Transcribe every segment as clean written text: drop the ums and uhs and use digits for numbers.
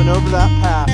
going over that pass.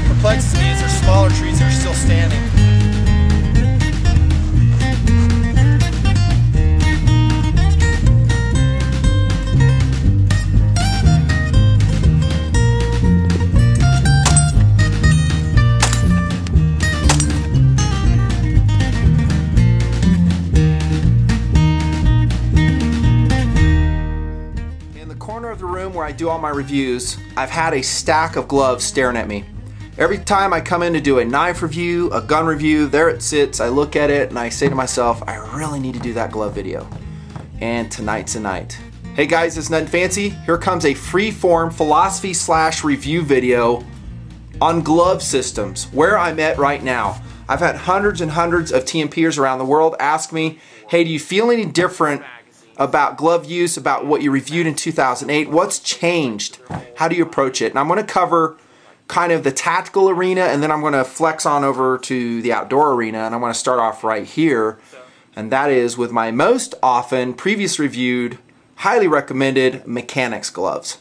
Perplexes me is there's smaller trees that are still standing. In the corner of the room where I do all my reviews, I've had a stack of gloves staring at me. Every time I come in to do a knife review, a gun review, there it sits, I look at it and I say to myself, I really need to do that glove video. And tonight's the night. Hey guys, it's Nutnfancy. Here comes a free-form philosophy/review video on glove systems, where I'm at right now. I've had hundreds and hundreds of TMPers around the world ask me, hey, do you feel any different about glove use, about what you reviewed in 2008? What's changed? How do you approach it? And I'm going to cover kind of the tactical arena, and then I'm going to flex on over to the outdoor arena, and I'm going to start off right here, and that is with my most often previous reviewed, highly recommended mechanics gloves.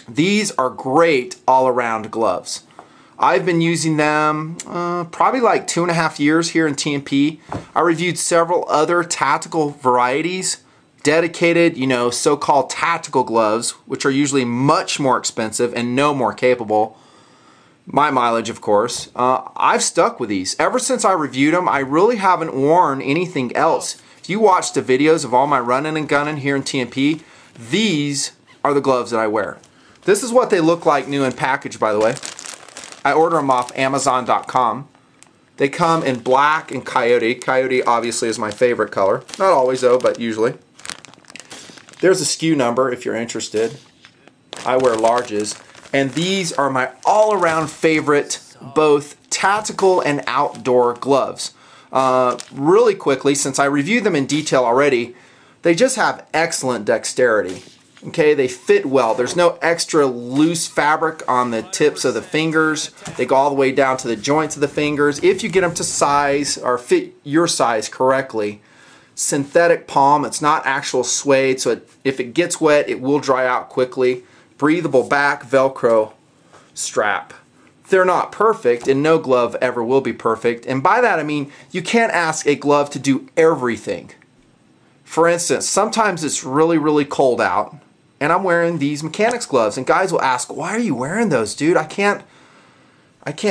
These are great all-around gloves. I've been using them probably like 2.5 years here in TMP. I reviewed several other tactical varieties, dedicated, you know, so-called tactical gloves, which are usually much more expensive and no more capable. My mileage, of course. I've stuck with these. Ever since I reviewed them, I really haven't worn anything else. If you watch the videos of all my running and gunning here in TMP, these are the gloves that I wear. This is what they look like new in package, by the way. I order them off Amazon.com. They come in black and coyote. Coyote obviously is my favorite color. Not always though, but usually. There's a SKU number if you're interested. I wear larges. And these are my all-around favorite, both tactical and outdoor gloves. Really quickly, since I reviewed them in detail already, they just have excellent dexterity. Okay, they fit well. There's no extra loose fabric on the tips of the fingers. They go all the way down to the joints of the fingers. If you get them to size or fit your size correctly. Synthetic palm, it's not actual suede, so if it gets wet, it will dry out quickly. Breathable back, Velcro strap. They're not perfect, and no glove ever will be perfect. And by that I mean, you can't ask a glove to do everything. For instance, sometimes it's really, really cold out, and I'm wearing these mechanics gloves, and guys will ask, why are you wearing those, dude? I can't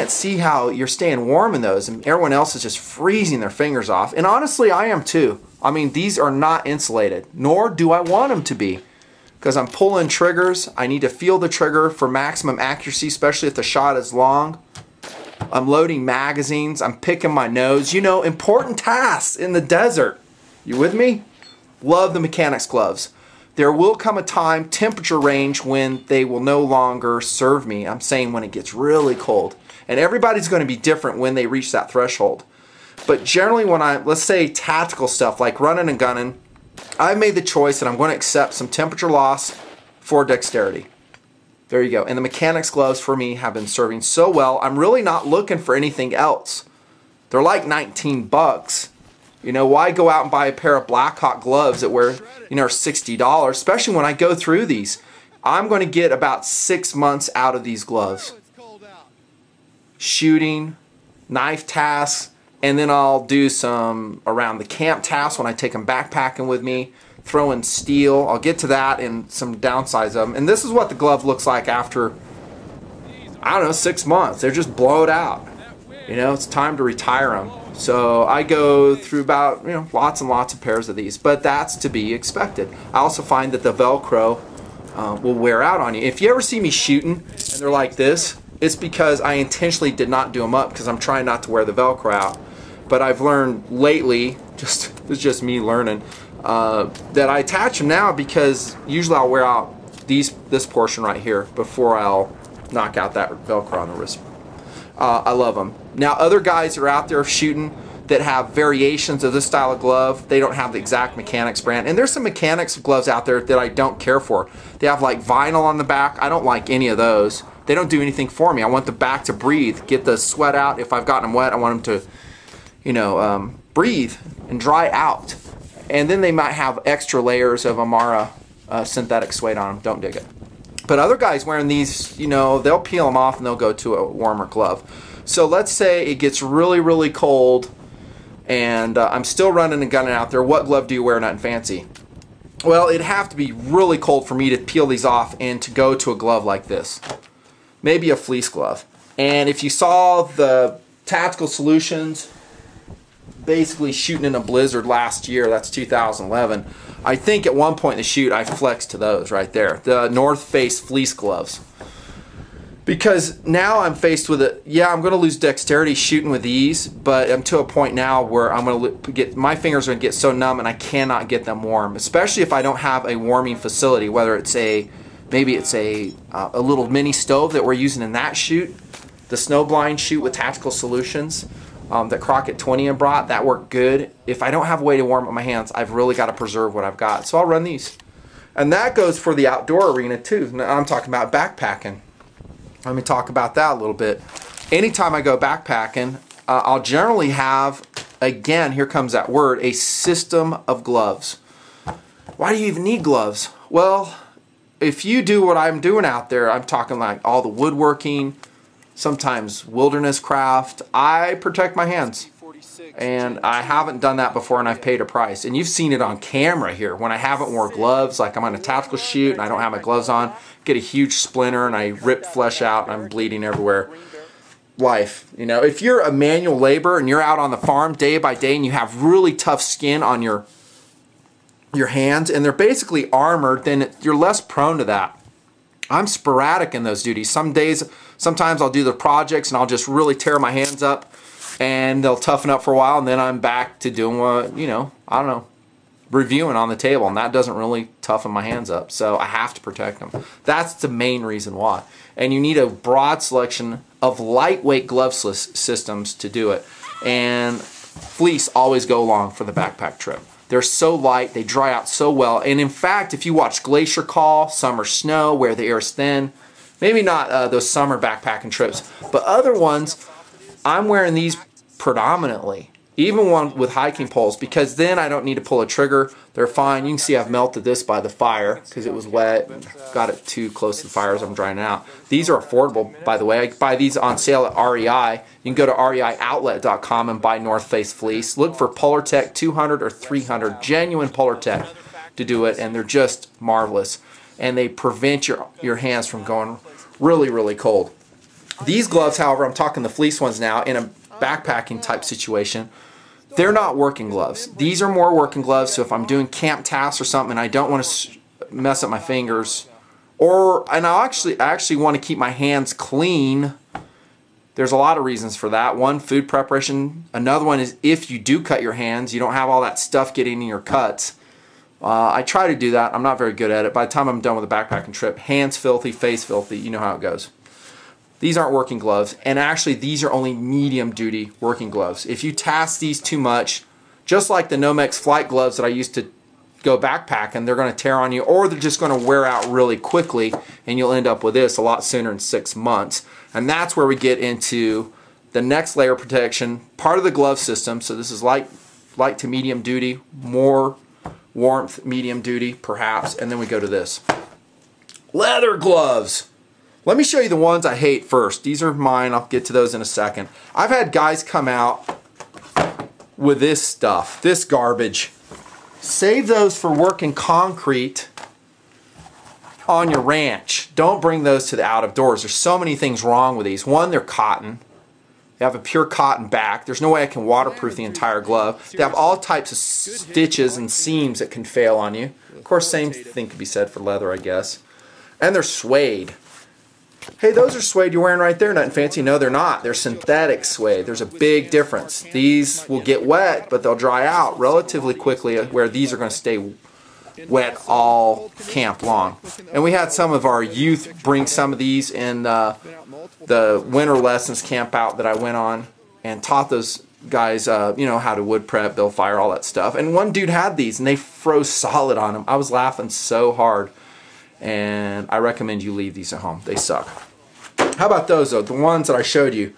see how you're staying warm in those, and everyone else is just freezing their fingers off. And honestly, I am too. I mean, these are not insulated, nor do I want them to be, because I'm pulling triggers. I need to feel the trigger for maximum accuracy, especially if the shot is long. I'm loading magazines. I'm picking my nose. You know, important tasks in the desert. You with me? Love the mechanics gloves. There will come a time, temperature range, when they will no longer serve me. I'm saying when it gets really cold. And everybody's going to be different when they reach that threshold. But generally when let's say tactical stuff like running and gunning, I've made the choice that I'm going to accept some temperature loss for dexterity. There you go. And the mechanics gloves for me have been serving so well, I'm really not looking for anything else. They're like 19 bucks. You know, why go out and buy a pair of Blackhawk gloves that were, you know, are $60, especially when I go through these. I'm going to get about 6 months out of these gloves. Shooting, knife tasks, and then I'll do some around the camp tasks when I take them backpacking with me. throw in steel. I'll get to that and some downsides of them. And this is what the glove looks like after, I don't know, 6 months. They're just blowed out. You know, it's time to retire them. So I go through about, you know, lots and lots of pairs of these, but that's to be expected. I also find that the Velcro will wear out on you. If you ever see me shooting and they're like this, it's because I intentionally did not do them up because I'm trying not to wear the Velcro out. But I've learned lately, it's just me learning, that I attach them now because usually I'll wear out this portion right here before I'll knock out that Velcro on the wrist. I love them. Now other guys are out there shooting that have variations of this style of glove. They don't have the exact Mechanics brand. And there's some Mechanics gloves out there that I don't care for. They have like vinyl on the back. I don't like any of those. They don't do anything for me. I want the back to breathe, get the sweat out. If I've gotten them wet, I want them to, you know, breathe and dry out. And then they might have extra layers of Amara synthetic suede on them. Don't dig it. But other guys wearing these, you know, they'll peel them off and they'll go to a warmer glove. So let's say it gets really, really cold and I'm still running and gunning out there. What glove do you wear, Nutnfancy? Well, it'd have to be really cold for me to peel these off and to go to a glove like this. Maybe a fleece glove. And if you saw the Tactical Solutions basically shooting in a blizzard last year, that's 2011, I think at one point in the shoot I flexed to those right there, the North Face fleece gloves. Because now I'm faced with it, yeah, I'm going to lose dexterity shooting with these, but I'm to a point now where I'm going to get, my fingers are going to get so numb and I cannot get them warm, especially if I don't have a warming facility, whether it's maybe it's a little mini stove that we're using in that shoot, the snowblind shoot with Tactical Solutions that Crockett 20 brought, that worked good. If I don't have a way to warm up my hands, I've really got to preserve what I've got. So I'll run these. And that goes for the outdoor arena too. Now, I'm talking about backpacking. Let me talk about that a little bit. Anytime I go backpacking, I'll generally have, again, here comes that word, a system of gloves. Why do you even need gloves? Well, if you do what I'm doing out there, I'm talking like all the woodworking, sometimes wilderness craft, I protect my hands. And I haven't done that before and I've paid a price. And you've seen it on camera here. When I haven't worn gloves, like I'm on a tactical shoot and I don't have my gloves on, get a huge splinter and I rip flesh out and I'm bleeding everywhere. Life, you know, if you're a manual laborer and you're out on the farm day by day and you have really tough skin on your hands and they're basically armored, then you're less prone to that. I'm sporadic in those duties. Sometimes I'll do the projects and I'll just really tear my hands up and they'll toughen up for a while and then I'm back to doing what, you know, I don't know, reviewing on the table, and that doesn't really toughen my hands up. So I have to protect them. That's the main reason why. And you need a broad selection of lightweight glove systems to do it. And fleece always go along for the backpack trip. They're so light, they dry out so well. And in fact, if you watch Glacier Call, Summer Snow, where the air is thin, maybe not those summer backpacking trips, but other ones, I'm wearing these predominantly, even one with hiking poles, because then I don't need to pull a trigger. They're fine. You can see I've melted this by the fire because it was wet and got it too close to the fire as I'm drying it out. These are affordable, by the way. I buy these on sale at REI. You can go to reioutlet.com and buy North Face fleece. Look for Polartec 200 or 300, genuine Polartec to do it, and they're just marvelous. And they prevent your hands from going really, really cold. These gloves, however, I'm talking the fleece ones now, in a backpacking type situation, they're not working gloves. These are more working gloves, so if I'm doing camp tasks or something and I don't want to mess up my fingers, and I actually want to keep my hands clean, there's a lot of reasons for that. One, food preparation. Another one is if you do cut your hands, you don't have all that stuff getting in your cuts. I try to do that. I'm not very good at it. By the time I'm done with a backpacking trip, hands filthy, face filthy, you know how it goes. These aren't working gloves, and actually these are only medium duty working gloves. If you task these too much, just like the Nomex flight gloves that I used to go backpacking, they're going to tear on you, or they're just going to wear out really quickly and you'll end up with this a lot sooner than 6 months. And that's where we get into the next layer of protection, part of the glove system. So this is light to medium duty, more warmth, medium duty perhaps, and then we go to this. Leather gloves. Let me show you the ones I hate first. These are mine. I'll get to those in a second. I've had guys come out with this stuff, this garbage. Save those for working concrete on your ranch. Don't bring those to the out of doors. There's so many things wrong with these. One, they're cotton. They have a pure cotton back. There's no way I can waterproof the entire glove. They have all types of stitches and seams that can fail on you. Of course, same thing could be said for leather, I guess. And they're suede. Hey, those are suede you're wearing right there, Nutnfancy. No, they're not. They're synthetic suede. There's a big difference. These will get wet, but they'll dry out relatively quickly, where these are going to stay wet all camp long. And we had some of our youth bring some of these in the winter lessons camp out that I went on, and taught those guys, you know, how to wood prep, build fire, all that stuff. And one dude had these, and they froze solid on him. I was laughing so hard. And I recommend you leave these at home. They suck. How about those though? The ones that I showed you.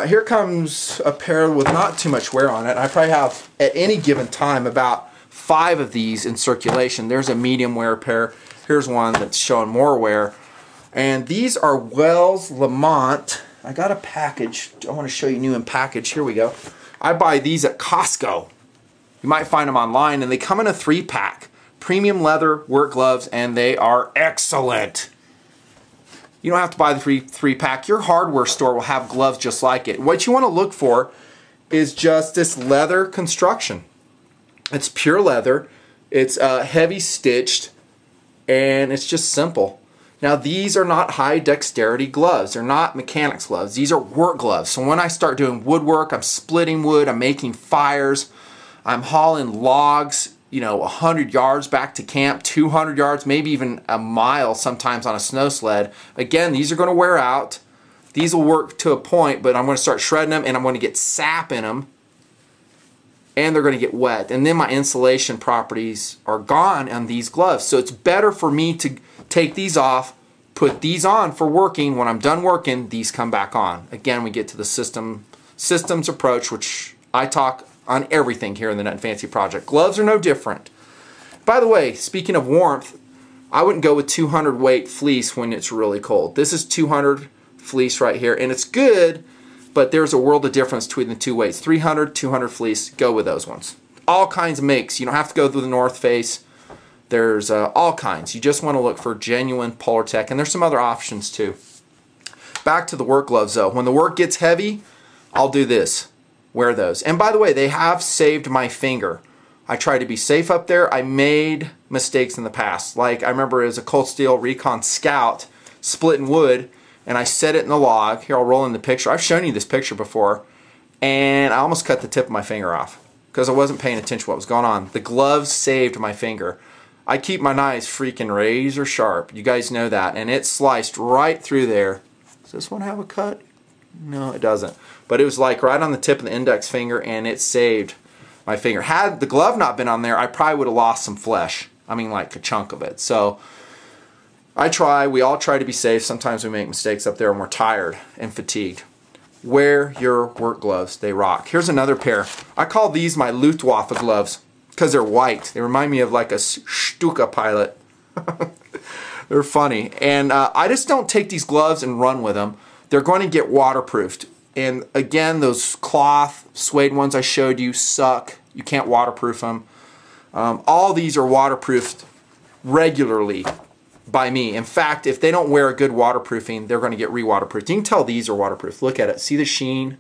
Here comes a pair with not too much wear on it. I probably have at any given time about 5 of these in circulation. There's a medium wear pair. Here's one that's showing more wear. And these are Wells Lamont. I got a package. I want to show you new in package. Here we go. I buy these at Costco. You might find them online, and they come in a 3-pack. Premium leather work gloves, and they are excellent. You don't have to buy the 3-pack. Your hardware store will have gloves just like it. What you want to look for is just this leather construction. It's pure leather. It's heavy stitched, and it's just simple. Now, these are not high dexterity gloves. They're not mechanics gloves. These are work gloves. So when I start doing woodwork, I'm splitting wood, I'm making fires, I'm hauling logs, you know, 100 yards back to camp, 200 yards, maybe even a mile sometimes on a snow sled. Again, these are going to wear out. These will work to a point, but I'm going to start shredding them, and I'm going to get sap in them, and they're going to get wet. And then my insulation properties are gone on these gloves. So it's better for me to take these off, put these on for working. When I'm done working, these come back on. Again, we get to the systems approach, which I talk on everything here in the Nutnfancy project. Gloves are no different. By the way, speaking of warmth, I wouldn't go with 200 weight fleece when it's really cold. This is 200 fleece right here, and it's good, but there's a world of difference between the two weights. 300, 200 fleece, go with those ones. All kinds of makes. You don't have to go through the North Face. There's all kinds. You just want to look for genuine Polartec, and there's some other options too. Back to the work gloves though. When the work gets heavy, I'll do this. Wear those. And by the way, they have saved my finger. I try to be safe up there. I made mistakes in the past. Like I remember it was a Cold Steel Recon Scout splitting wood, and I set it in the log. Here, I'll roll in the picture. I've shown you this picture before, and I almost cut the tip of my finger off because I wasn't paying attention to what was going on. The gloves saved my finger. I keep my knives freaking razor sharp. You guys know that, and it sliced right through there. Does this one have a cut? No, it doesn't. But it was like right on the tip of the index finger, and it saved my finger. Had the glove not been on there, I probably would have lost some flesh. I mean, like a chunk of it. So we all try to be safe. Sometimes we make mistakes up there and we're tired and fatigued. Wear your work gloves. They rock. Here's another pair. I call these my Luftwaffe gloves because they're white. They remind me of like a Stuka pilot. They're funny. And I just don't take these gloves and run with them. They're going to get waterproofed. And again, those cloth suede ones I showed you suck. You can't waterproof them. All these are waterproofed regularly by me. In fact, if they don't wear a good waterproofing, they're going to get re-waterproofed. You can tell these are waterproof. Look at it. See the sheen?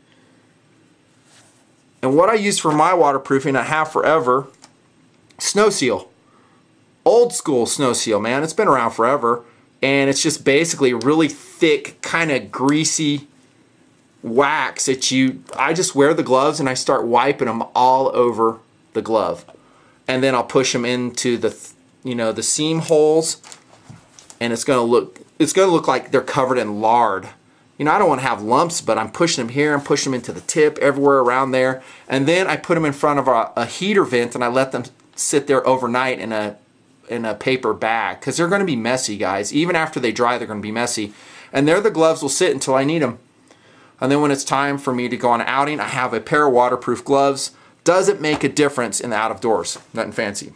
And what I use for my waterproofing, I have forever, Snow Seal. Old school Snow Seal, man. It's been around forever. And it's just basically really thick, kind of greasy wax that I just wear the gloves and I start wiping them all over the glove. And then I'll push them into the, the seam holes, and it's going to look like they're covered in lard. I don't want to have lumps, but I'm pushing them here and pushing them into the tip, everywhere around there. And then I put them in front of a heater vent, and I let them sit there overnight in a paper bag, because they're going to be messy, guys. Even after they dry, they're going to be messy. And there the gloves will sit until I need them. And then when it's time for me to go on an outing, I have a pair of waterproof gloves. Does it make a difference in the out of doors? Nutnfancy.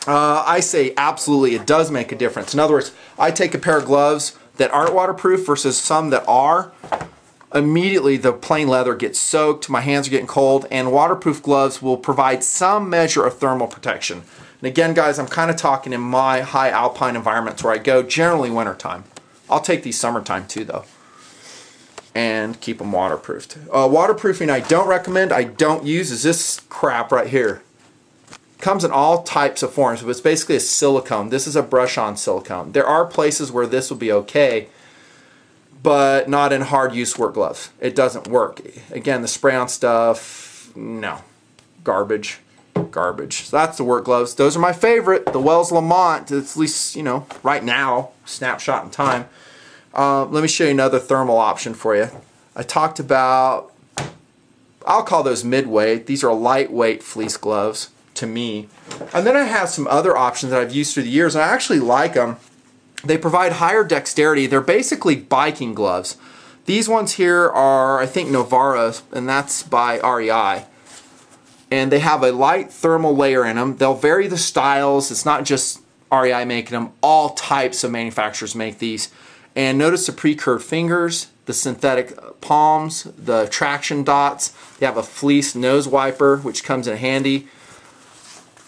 I say absolutely it does make a difference. In other words, I take a pair of gloves that aren't waterproof versus some that are. immediately the plain leather gets soaked, my hands are getting cold, and waterproof gloves will provide some measure of thermal protection. And again, guys, I'm kind of talking in my high alpine environments where I go, generally wintertime. I'll take these summertime too, though, and keep them waterproofed. Waterproofing I don't recommend, I don't use, is this crap right here. Comes in all types of forms, but it's basically a silicone. This is a brush-on silicone. There are places where this will be okay, but not in hard use work gloves. It doesn't work. Again, the spray-on stuff, no. Garbage. Garbage. So that's the work gloves. Those are my favorite. The Wells Lamont, at least, you know, right now, snapshot in time. Let me show you another thermal option for you. I talked about, I'll call those midweight. These are lightweight fleece gloves to me. And then I have some other options that I've used through the years, and I actually like them. They provide higher dexterity. They're basically biking gloves. These ones here are, I think, Novara, and that's by REI. And they have a light thermal layer in them. They'll vary the styles. It's not just REI making them. All types of manufacturers make these. And notice the pre-curved fingers, the synthetic palms, the traction dots. They have a fleece nose wiper, which comes in handy.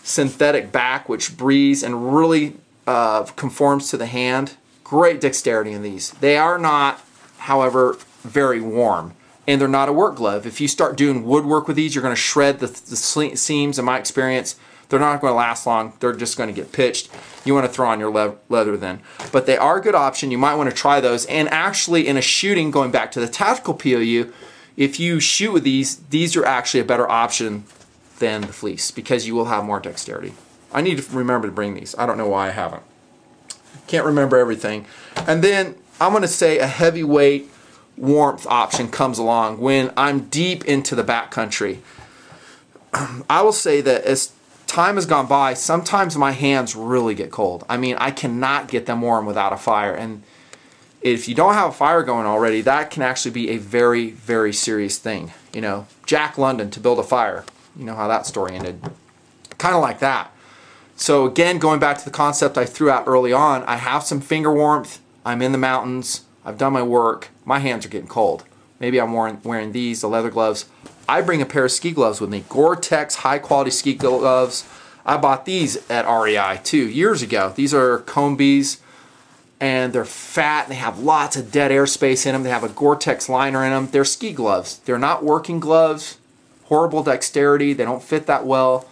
Synthetic back, which breathes and really conforms to the hand. Great dexterity in these. They are not, however, very warm, and they're not a work glove. If you start doing woodwork with these, you're going to shred the seams. In my experience, they're not going to last long. They're just going to get pitched. You want to throw on your leather then. But they are a good option. You might want to try those. And actually, in a shooting, going back to the tactical POU, if you shoot with these are actually a better option than the fleece because you will have more dexterity. I need to remember to bring these. I don't know why I haven't. Can't remember everything. And then I'm going to say a heavyweight warmth option comes along when I'm deep into the backcountry. I will say that as time has gone by, sometimes my hands really get cold. I mean, I cannot get them warm without a fire. And if you don't have a fire going already, that can actually be a very, very serious thing. You know, Jack London to build a fire. You know how that story ended. Kind of like that. So again, going back to the concept I threw out early on, I have some finger warmth. I'm in the mountains. I've done my work. My hands are getting cold. Maybe I'm wearing these, the leather gloves. I bring a pair of ski gloves with me. Gore-Tex high-quality ski gloves. I bought these at REI too years ago. These are Combees, and they're fat. And they have lots of dead air space in them. They have a Gore-Tex liner in them. They're ski gloves. They're not working gloves. Horrible dexterity. They don't fit that well,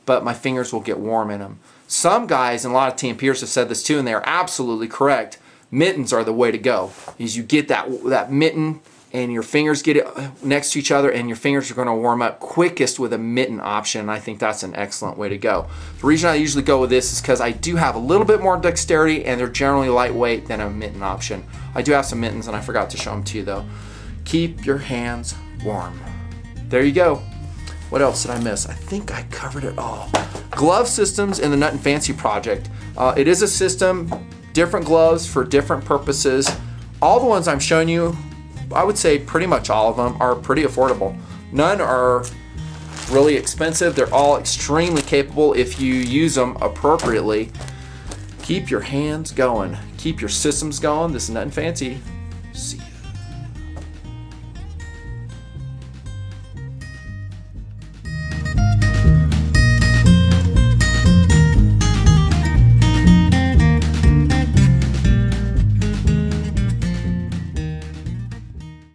but my fingers will get warm in them. Some guys, and a lot of TMPers have said this too, and they are absolutely correct. Mittens are the way to go. Is you get that mitten and your fingers get it next to each other, and your fingers are going to warm up quickest with a mitten option. I think that's an excellent way to go. The reason I usually go with this is because I do have a little bit more dexterity, and they're generally lightweight than a mitten option. I do have some mittens, and I forgot to show them to you though. Keep your hands warm. There you go. What else did I miss? I think I covered it all. Glove systems in the Nutnfancy project. It is a system, different gloves for different purposes. All the ones I'm showing you, I would say pretty much all of them are pretty affordable. None are really expensive. They're all extremely capable if you use them appropriately. Keep your hands going. Keep your systems going. This is Nutnfancy.